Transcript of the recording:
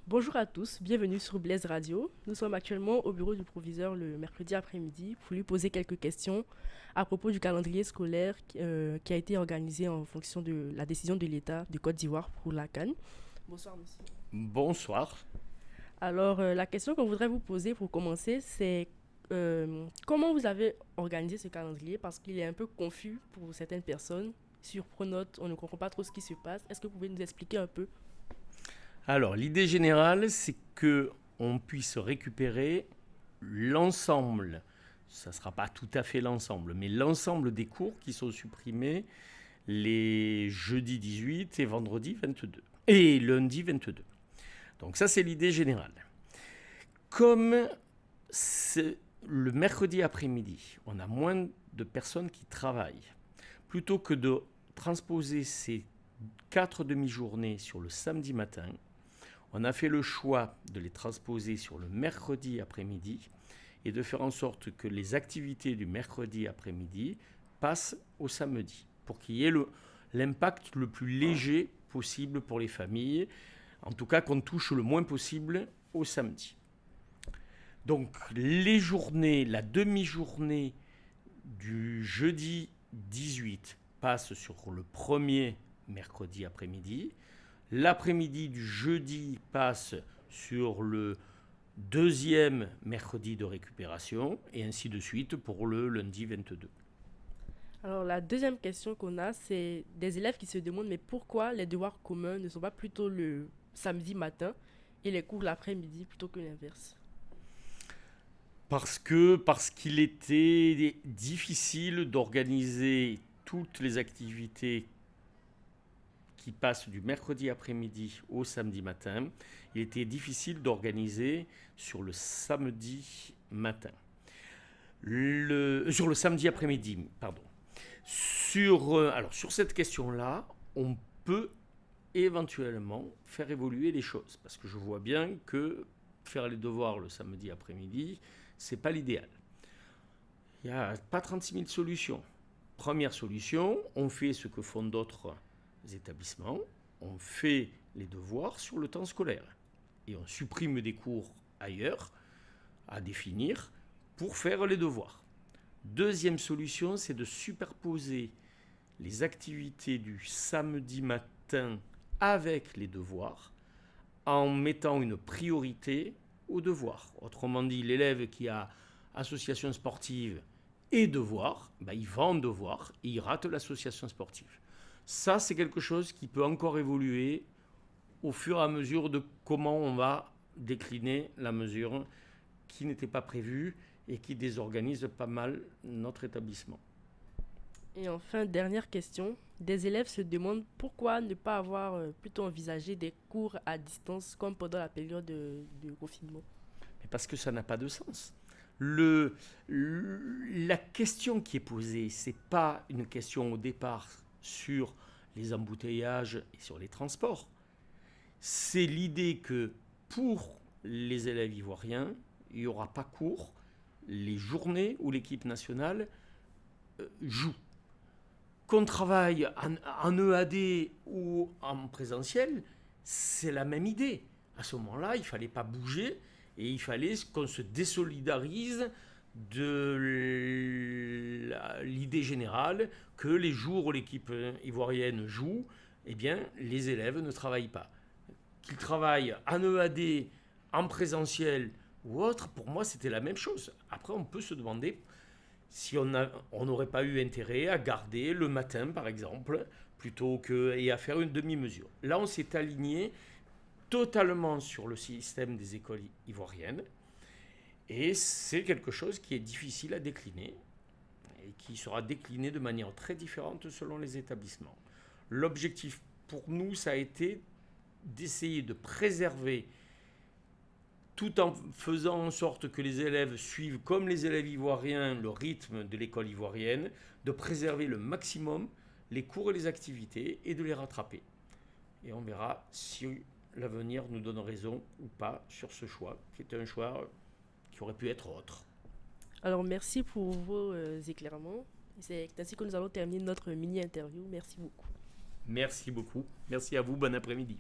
Bonjour à tous, bienvenue sur Blaise Radio. Nous sommes actuellement au bureau du proviseur le mercredi après-midi pour lui poser quelques questions à propos du calendrier scolaire qui a été organisé en fonction de la décision de l'État de Côte d'Ivoire pour la CAN. Bonsoir monsieur. Bonsoir. Alors la question qu'on voudrait vous poser pour commencer c'est comment vous avez organisé ce calendrier parce qu'il est un peu confus pour certaines personnes. Sur Pronote, on ne comprend pas trop ce qui se passe. Est-ce que vous pouvez nous expliquer un peu? Alors, l'idée générale, c'est que on puisse récupérer l'ensemble, ça ne sera pas tout à fait l'ensemble, mais l'ensemble des cours qui sont supprimés les jeudis 18 et vendredi 22, et lundi 22. Donc ça, c'est l'idée générale. Comme c'est le mercredi après-midi, on a moins de personnes qui travaillent, plutôt que de transposer ces 4 demi-journées sur le samedi matin, on a fait le choix de les transposer sur le mercredi après-midi et de faire en sorte que les activités du mercredi après-midi passent au samedi pour qu'il y ait l'impact le plus léger possible pour les familles, en tout cas qu'on touche le moins possible au samedi. Donc les journées, la demi-journée du jeudi 18 passe sur le premier mercredi après-midi. L'après-midi du jeudi passe sur le deuxième mercredi de récupération et ainsi de suite pour le lundi 22. Alors la deuxième question qu'on a, c'est des élèves qui se demandent mais pourquoi les devoirs communs ne sont pas plutôt le samedi matin et les cours l'après-midi plutôt que l'inverse. Parce qu'il était difficile d'organiser toutes les activités qui passent du mercredi après-midi au samedi matin. Il était difficile d'organiser sur le samedi matin. Sur le samedi après-midi, pardon. Sur cette question-là, on peut éventuellement faire évoluer les choses. Parce que je vois bien que faire les devoirs le samedi après-midi, c'est pas l'idéal. Il n'y a pas 36 000 solutions. Première solution, on fait ce que font d'autres établissements, on fait les devoirs sur le temps scolaire. Et on supprime des cours ailleurs à définir pour faire les devoirs. Deuxième solution, c'est de superposer les activités du samedi matin avec les devoirs en mettant une priorité aux devoirs. Autrement dit, l'élève qui a association sportive et devoirs, il va en devoir et il rate l'association sportive. Ça, c'est quelque chose qui peut encore évoluer au fur et à mesure de comment on va décliner la mesure qui n'était pas prévue et qui désorganise pas mal notre établissement. Et enfin, dernière question, des élèves se demandent pourquoi ne pas avoir plutôt envisagé des cours à distance comme pendant la période de confinement. Mais parce que ça n'a pas de sens. La question qui est posée, ce n'est pas une question au départ sur les embouteillages et sur les transports. C'est l'idée que pour les élèves ivoiriens, il n'y aura pas cours les journées où l'équipe nationale joue. Qu'on travaille en EAD ou en présentiel, c'est la même idée. À ce moment-là, il ne fallait pas bouger et il fallait qu'on se désolidarise de l'idée générale que les jours où l'équipe ivoirienne joue, eh bien, les élèves ne travaillent pas. Qu'ils travaillent en EAD, en présentiel ou autre, pour moi, c'était la même chose. Après, on peut se demander si on n'aurait pas eu intérêt à garder le matin, par exemple, et à faire une demi-mesure. Là, on s'est aligné totalement sur le système des écoles ivoiriennes. Et c'est quelque chose qui est difficile à décliner et qui sera décliné de manière très différente selon les établissements. L'objectif pour nous, ça a été d'essayer de préserver, tout en faisant en sorte que les élèves suivent, comme les élèves ivoiriens, le rythme de l'école ivoirienne, de préserver le maximum les cours et les activités et de les rattraper. Et on verra si l'avenir nous donne raison ou pas sur ce choix, qui est un choix qui aurait pu être autre. Alors merci pour vos éclairements. C'est ainsi que nous allons terminer notre mini-interview. Merci beaucoup. Merci beaucoup. Merci à vous. Bon après-midi.